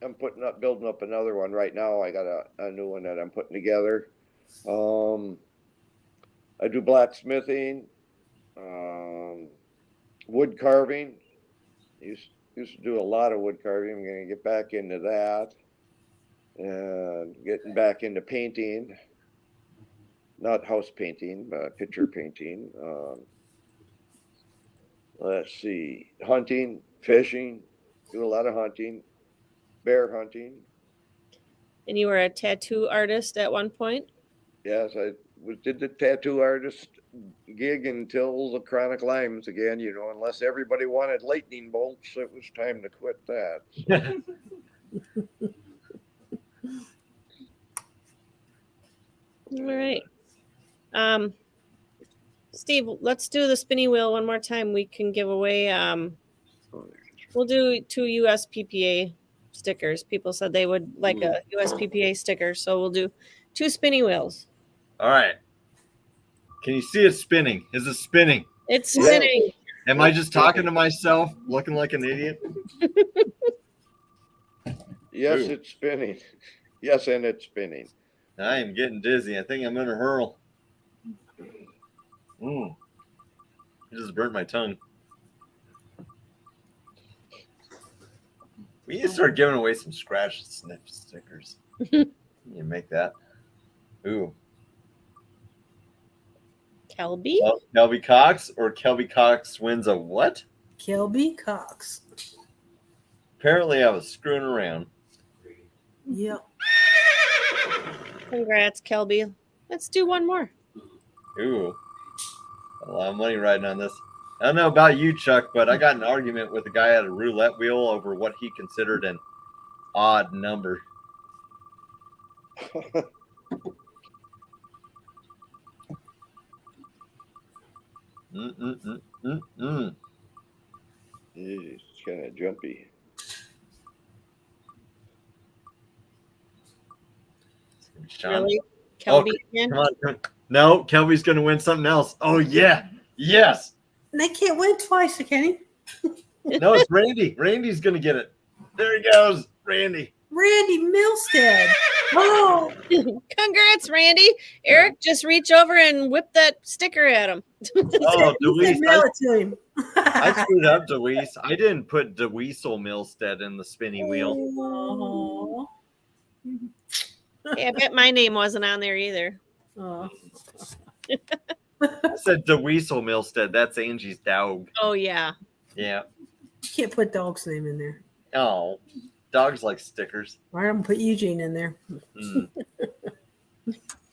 I'm building up another one right now. I got a new one that I'm putting together. I do blacksmithing, wood carving. Used to do a lot of wood carving. I'm going to get back into that, and getting back into painting. Not house painting, but picture painting. Let's see, hunting, fishing, do a lot of hunting, bear hunting. And you were a tattoo artist at one point? Yes, did the tattoo artist gig until the chronic Lyme's again, unless everybody wanted lightning bolts, it was time to quit that. So. All right. Steve, let's do the spinny wheel one more time. We can give away we'll do 2 USPPA stickers. People said they would like a USPPA sticker, so we'll do 2 spinny wheels. All right. Can you see it spinning? Is it spinning? It's spinning. Am I just talking to myself, looking like an idiot? Yes, Ooh. it's spinning. Yes, and it's spinning. I am getting dizzy. I think I'm gonna hurl. It just burnt my tongue. We need to start giving away some scratch and sniff stickers. You make that. Ooh. Kelby? Oh, Kelby Cox, or Kelby Cox wins a what? Kelby Cox. Apparently I was screwing around. Yep. Congrats, Kelby. Let's do one more. Ooh. A lot of money riding on this. I don't know about you, Chuck, but I got an argument with a guy at a roulette wheel over what he considered an odd number. It's kind of jumpy. Sean? Really? Kelby again? Come on. No, Kelby's going to win something else. Oh, yeah. Yes. And they can't win twice, can he? No, it's Randy. Randy's going to get it. There he goes. Randy. Randy Milstead. Oh, Congrats, Randy. Eric, just reach over and whip that sticker at him. Oh, you said Deweese. mail it to him. I screwed up, Deweese. I didn't put Deweesel Milstead in the spinny wheel. Oh. Yeah, I bet my name wasn't on there either. Oh. I said Deweesel Milstead. That's Angie's dog. Oh, yeah. Yeah. You can't put dog's name in there. Oh, dogs like stickers. All right, I'm gonna put Eugene in there.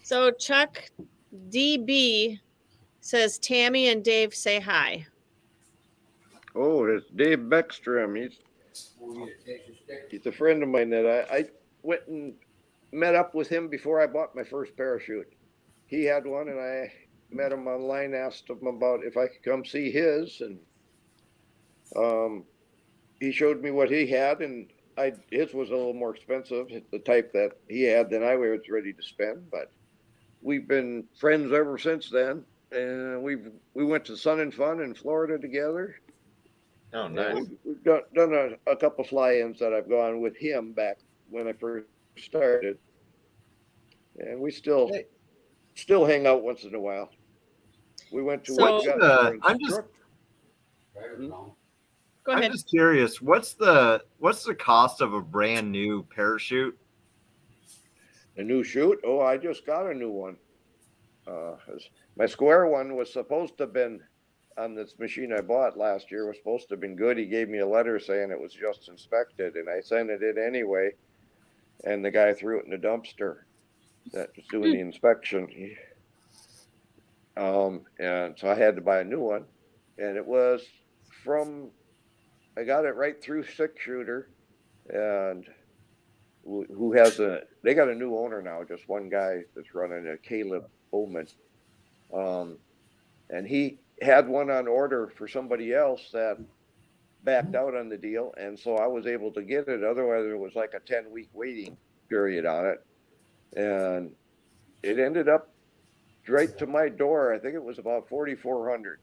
So Chuck DB says Tammy and Dave say hi. Oh, that's Dave Beckstrom. He's a friend of mine that I went and met up with him before I bought my first parachute. He had one, and I met him online, asked him about if I could come see his, and he showed me what he had, and his was a little more expensive, the type that he had than I was ready to spend. But we've been friends ever since then, and we went to Sun and Fun in Florida together. Oh, nice. We've done a couple fly-ins that I've gone with him back when I first started, and we still hang out once in a while. We went to Go I'm ahead. just curious. What's the cost of a brand new parachute? A new chute? Oh, I just got a new one. My square one was supposed to have been on this machine I bought last year, was supposed to have been good. He gave me a letter saying it was just inspected, and I sent it in anyway. And the guy threw it in the dumpster that was doing the inspection. And so I had to buy a new one. And it was I got it right through Six Shooter, and they got a new owner now, just one guy that's running it, Caleb Bowman. And he had one on order for somebody else that backed out on the deal. And so I was able to get it. Otherwise, it was like a 10-week waiting period on it. And it ended up right to my door. I think it was about $4,400.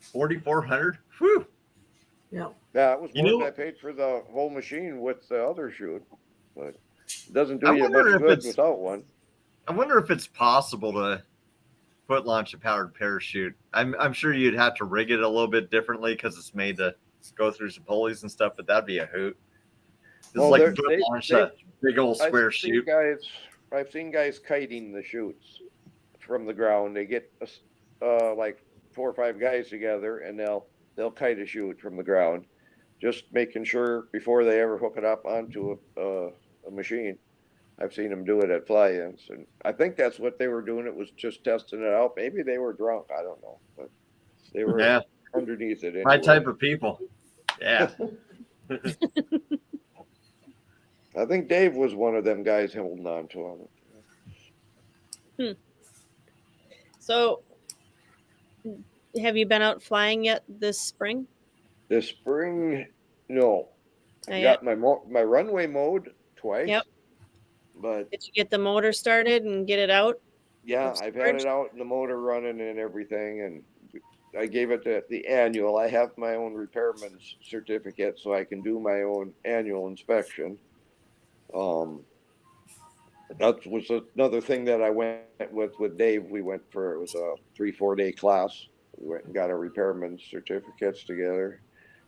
4,400. Whew. Yeah. Yeah, it was You more know- than I paid for the whole machine with the other shoe, but it doesn't do I you wonder much if good it's- without one. I wonder if it's possible to foot launch a powered parachute. I'm sure you'd have to rig it a little bit differently because it's made to go through some pulleys and stuff, but that'd be a hoot. It's Well, like they're- foot they- launch they- a big old square chute. I've seen guys kiting the chutes from the ground. They get like 4 or 5 guys together, and they'll kite a chute from the ground, just making sure before they ever hook it up onto a machine. I've seen them do it at fly-ins, and I think that's what they were doing. It was just testing it out. Maybe they were drunk. I don't know, but they were Yeah, underneath it. my Anyway. type of people. Yeah. I think Dave was one of them guys holding on to it. So, have you been out flying yet this spring? This spring, no. Not I yet? got my runway mode twice. Yep. But Did you get the motor started and get it out? yeah, Of I've had storage? it out and the motor running and everything, and I gave it the annual. I have my own repairman's certificate, so I can do my own annual inspection. That was another thing that I went with Dave. We went for, it was a 3-4 day class. We went and got our repairman's certificates together.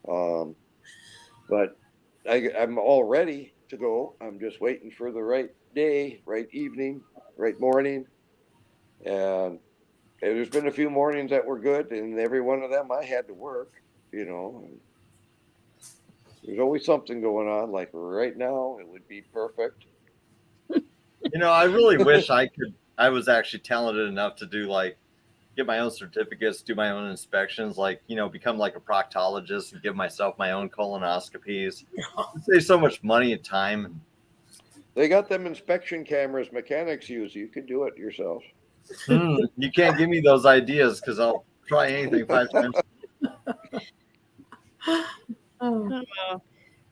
But I'm all ready to go. I'm just waiting for the right day, right evening, right morning. And there's been a few mornings that were good, and every one of them I had to work, you know. There's always something going on. Like right now, it would be perfect. You know, I really wish I was actually talented enough to do get my own certificates, do my own inspections, become like a proctologist and give myself my own colonoscopies. Save so much money and time. They got them inspection cameras mechanics use. You could do it yourself. You can't give me those ideas because I'll try anything 5 times. Oh,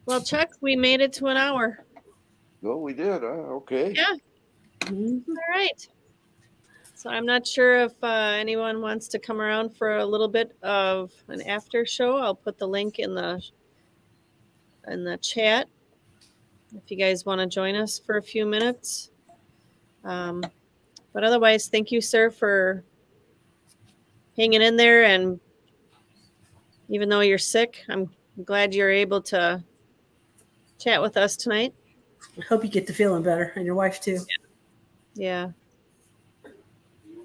Well, Chuck, we made it to an hour. No, we did. Okay. Yeah. mhm. All right. So I'm not sure if anyone wants to come around for a little bit of an after show. I'll put the link in the chat if you guys want to join us for a few minutes. But otherwise, thank you, sir, for hanging in there. And even though you're sick, I'm glad you're able to chat with us tonight. I hope you get to feeling better, and your wife too. Yeah.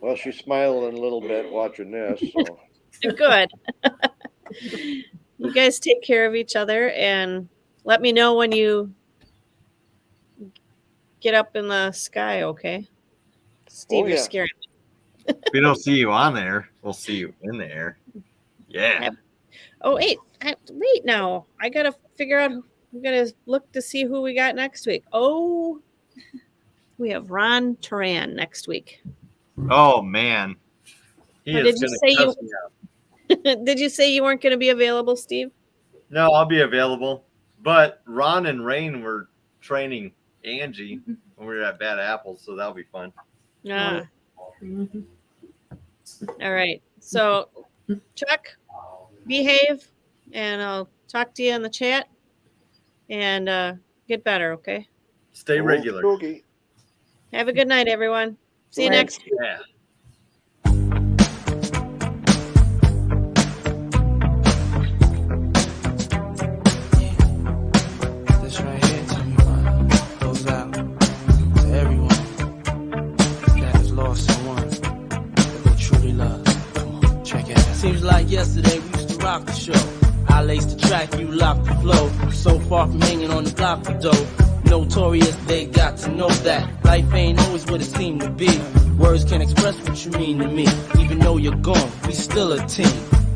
Well, she's smiling a little bit watching this. So. Good. You guys take care of each other and let me know when you get up in the sky, okay? Steve, Oh, you're yeah. scaring me. If we don't see you on there, we'll see you in the air. Yeah. Oh, wait. Wait now. I got to figure out. We got to look to see who we got next week. Oh, we have Ron Turan next week. Oh, man. He Oh, is did you gonna say you- cuss me out. Did you say you weren't going to be available, Steve? No, I'll be available. But Ron and Rain were training Angie when we were at Bad Apples, so that'll be fun. Ah, Mhm. all right. So, Chuck, behave, and I'll talk to you in the chat. And get better, okay? Stay regular. Okay. Have a good night, everyone. See you Thanks. next. Yeah. This right here, tell me what goes out to everyone that has lost someone. like yesterday, we used to rock the show. I laced the track, you locked the flow. So far from hanging on the block for dough. Notorious, they got to know that life ain't always what it seemed to be. Words can't express what you mean to me. Even though you're gone, we still a team.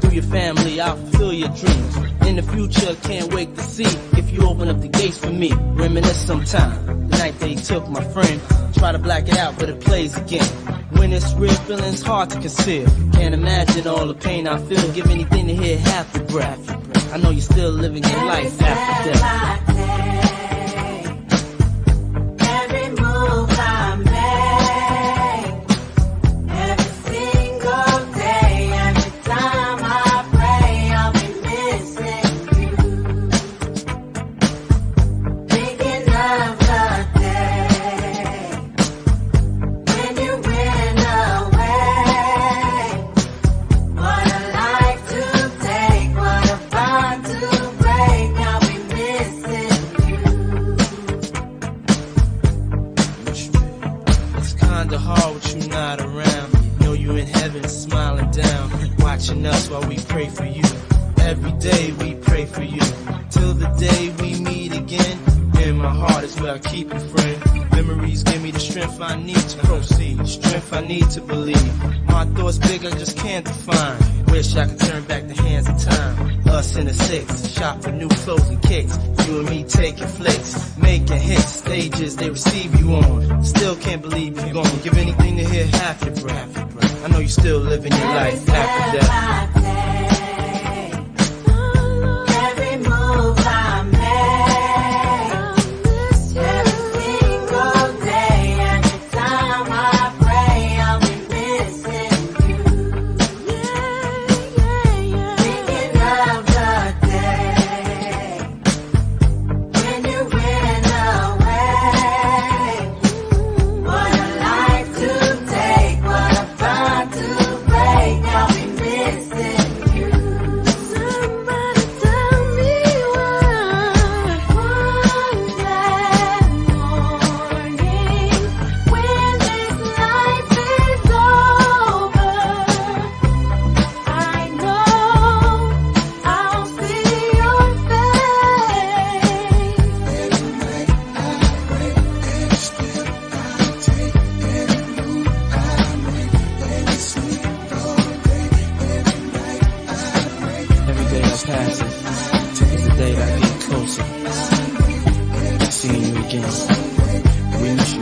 Through your family, I'll fulfill your dreams. In the future, can't wait to see if you open up the gates for me. Reminisce sometime. The night they took my friend. Try to black it out, but it plays again. When it's real, feeling's hard to conceal. Can't imagine all the pain I feel. Give anything to hear half your breath. I know you're still living your life after death. Watching us while we pray for you. Every day we pray for you. Till the day we meet again. In my heart is where I keep you, friend. Memories give me the strength I need to proceed. Strength I need to believe. My thoughts big, I just can't define. Wish I could turn back the hands of time. Us in the six, shop for new clothes and kicks. You and me taking flicks, making hits. Stages they receive you on. Still can't believe you're gone. Give anything to hear half your breath. I know you're still living your life after death. Every move I make, every single day, every time I pray, I'll be missing you. Thinking of the day when you went away. What a life to take, what a bond to break. I'll be missing you. Somebody tell me why. One that morning when this life is over, I know I'll see your face. Every night I pray, every step I take, every move I make, every sleep all day, every night I pray. Every day that passes is the day that I get closer. Seeing you again. We miss you.